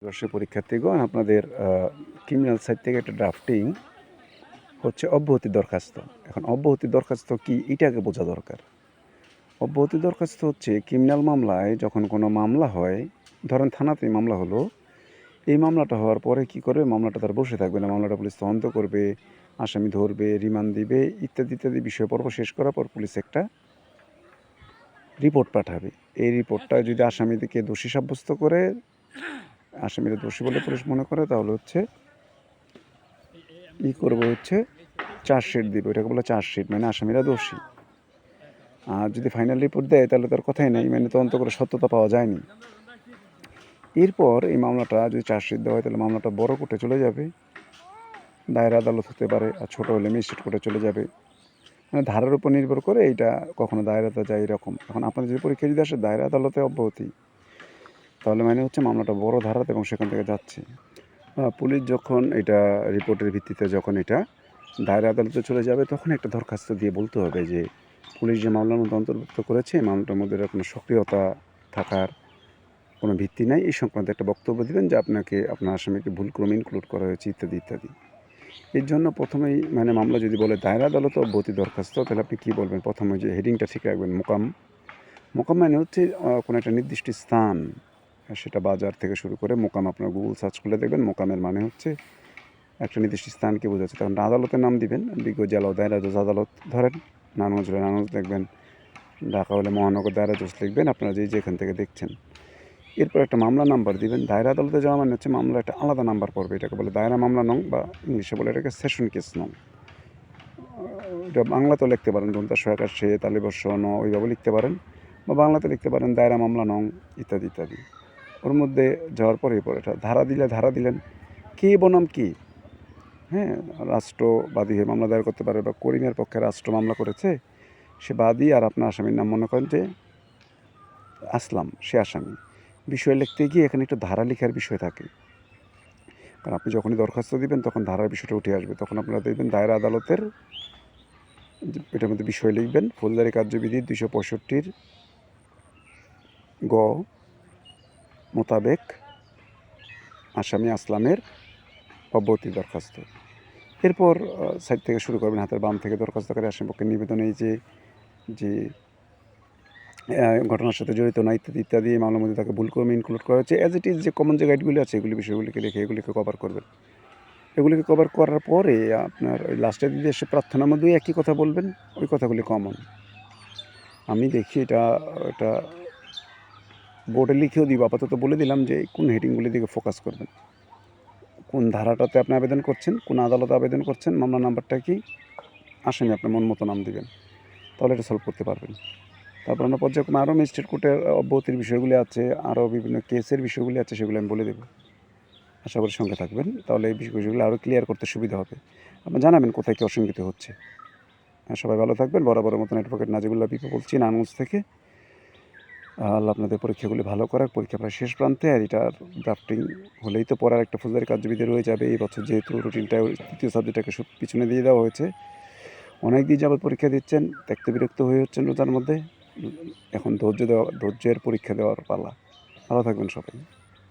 বর্ষের পরীক্ষার্থীগণ আপনাদের criminal side থেকে একটা ড্রাফটিং হচ্ছে অব্যাহতি দরখাস্ত। এখন অব্যাহতি দরখাস্ত কি এটাকে বোঝা দরকার। অব্যাহতি দরখাস্ত হচ্ছে ক্রিমিনাল মামলায় যখন কোনো মামলা হয়, ধরেন থানাতে মামলা হলো, এই মামলাটা হওয়ার পরে কি করবে, মামলাটা তার বসে থাকবে না, মামলাটা পুলিশ তদন্ত করবে, আসামি ধরবে, রিমান্ড দিবে, ইত্যাদি ইত্যাদি বিষয় পর্ব শেষ করার পর পুলিশ একটা রিপোর্ট পাঠাবে। এই রিপোর্টটা যদি আসামিদেরকে দোষী সাব্যস্ত করে, আসামিরা দোষী বলে পুলিশ মনে করে, তাহলে হচ্ছে করবো হচ্ছে চার্জশিট দিবে। ওটাকে বলে চার্জশিট, মানে আসামিরা দোষী। আর যদি ফাইনাল রিপোর্ট দেয় তাহলে তার কথাই নেই, মানে তদন্ত করে সত্যতা পাওয়া যায়নি। এরপর এই মামলাটা যদি চার্জশিট দেওয়া হয় তাহলে মামলাটা বড় কোর্টে চলে যাবে, দায়রা আদালত হতে পারে, আর ছোটো হলে ম্যাজিস্ট্রেট কোর্টে চলে যাবে। মানে ধারার উপর নির্ভর করে এইটা কখনো দায়রাতে যায় এরকম। এখন আপনাদের যদি পরীক্ষা যদি আসে দায়রা আদালতে অব্যাহতি, তাহলে মানে হচ্ছে মামলাটা বড় ধারাতে এবং সেখান থেকে যাচ্ছে। পুলিশ যখন এটা রিপোর্টের ভিত্তিতে যখন এটা দায়রা আদালতে চলে যাবে, তখন একটা দরখাস্ত দিয়ে বলতে হবে যে পুলিশ যে মামলার মধ্যে অন্তর্ভুক্ত করেছে, মামলাটার মধ্যে কোনো সক্রিয়তা থাকার কোনো ভিত্তি নাই, এই সংক্রান্ত একটা বক্তব্য দেবেন যে আপনাকে আপনার আসামিকে ভুলক্রমে ইনক্লুড করা হয়েছে ইত্যাদি ইত্যাদি। এর জন্য প্রথমেই মানে মামলা যদি বলে দায়রা আদালতে অব্যাহতি দরখাস্ত, তাহলে আপনি কী বলবেন? প্রথমে যে হেডিংটা ঠিক রাখবেন, মোকাম। মোকাম মানে হচ্ছে কোনো একটা নির্দিষ্ট স্থান, সেটা বাজার থেকে শুরু করে মোকাম। আপনার গুগল সার্চ করলে দেখবেন মোকামের মানে হচ্ছে একটা নির্দিষ্ট স্থানকে বোঝাচ্ছে। তখন আদালতের নাম দিবেন, বিজ্ঞ জেলা দায়রা জজ আদালত ধরেন, নারায়ণগঞ্জ হলে নারায়ণগঞ্জ লিখবেন, ঢাকা হলে মহানগর দায়রা জজ লিখবেন, আপনারা যেখান থেকে দেখছেন। এরপর একটা মামলা নাম্বার দিবেন। দায়রা আদালতে যাওয়া মানে হচ্ছে মামলা একটা আলাদা নাম্বার পড়বে, এটাকে বলে দায়রা মামলা নং, বা ইংলিশে বলে এটাকে সেশন কেস নং। এটা বাংলাতেও লিখতে পারেন, ধরুন ১81 তালিবর্ষ ন, ওইভাবে লিখতে পারেন, বা বাংলাতে লিখতে পারেন দায়রা মামলা নং ইত্যাদি ইত্যাদি। ওর মধ্যে যাওয়ার পরে এটা ধারা দিলেন কে বনাম কি। হ্যাঁ, রাষ্ট্র বাদী হয়ে মামলা দায়ের করতে পারে, বা করিমের পক্ষে রাষ্ট্র মামলা করেছে, সে বাদী, আর আপনার আসামির নাম মনে করেন যে আসলাম, সে আসামি। বিষয় লিখতে গিয়ে এখানে একটু ধারা লেখার বিষয় থাকে, কারণ আপনি যখনই দরখাস্ত দিবেন তখন ধারার বিষয়টা উঠে আসবে। তখন আপনারা দেখবেন দায়রা আদালতের এটার মধ্যে বিষয় লিখবেন, ফৌজদারি কার্যবিধি ২৬৫ গ মোতাবেক আসামি আসলামের অব্যাহতি দরখাস্ত। এরপর সাইড থেকে শুরু করবেন, হাতের বাম থেকে দরখাস্তকারী আসামিপক্ষের নিবেদন, এই যে ঘটনার সাথে জড়িত না ইত্যাদি ইত্যাদি, মামলার মধ্যে তাকে ভুলক্রমে ইনক্লুড করা হচ্ছে, অ্যাজ ইট ইজ যে কমন যে গাইডগুলি আছে এগুলি বিষয়গুলিকে লিখে এগুলিকে কভার করবেন। এগুলিকে কভার করার পরে আপনার ওই লাস্টের দিকে এসে প্রার্থনার মধ্যেই একই কথা বলবেন, ওই কথাগুলি কমন। আমি দেখি এটা বোর্ডে লিখেও দিব, আপাতত বলে দিলাম যে কোন হেডিংগুলির দিকে ফোকাস করবেন, কোন ধারাটাতে আপনি আবেদন করছেন, কোন আদালতে আবেদন করছেন, মামলা নাম্বারটা কি, আসামি আপনার মন মতো নাম দিবেন, তাহলে এটা সলভ করতে পারবেন। তারপর আমরা পর্যায়ক্রমে আরও ম্যাজিস্ট্রেট কোর্টের অব্যাহতির বিষয়গুলি আছে, আরও বিভিন্ন কেসের বিষয়গুলি আছে, সেগুলো আমি বলে দেবো। আশা করি সঙ্গে থাকবেন, তাহলে এই বিষয়গুলো আরও ক্লিয়ার করতে সুবিধা হবে। আপনি জানাবেন কোথায় কী অসঙ্গতি হচ্ছে। সবাই ভালো থাকবেন। বরাবরের মতন অ্যাডভোকেট নাজিবুল্লাহ পিপু বলছি, নারায়ণগঞ্জ থেকে। আল্লাহ আপনাদের পরীক্ষাগুলি ভালো করার, পরীক্ষা প্রায় শেষ প্রান্তে, আর এটার ড্রাফটিং হলেই তো পড়ার একটা ফৌজদারি কার্যবিধি রয়ে যাবে। এই বছর যেহেতু রুটিনটা তৃতীয় সাবজেক্টটাকে পিছনে দিয়ে দেওয়া হয়েছে, অনেক দিন যাবত পরীক্ষা দিচ্ছেন, দেখতে বিরক্ত হয়ে হচ্ছেন রোজার মধ্যে, এখন ধৈর্যের পরীক্ষা দেওয়ার পালা। ভালো থাকবেন সবাই।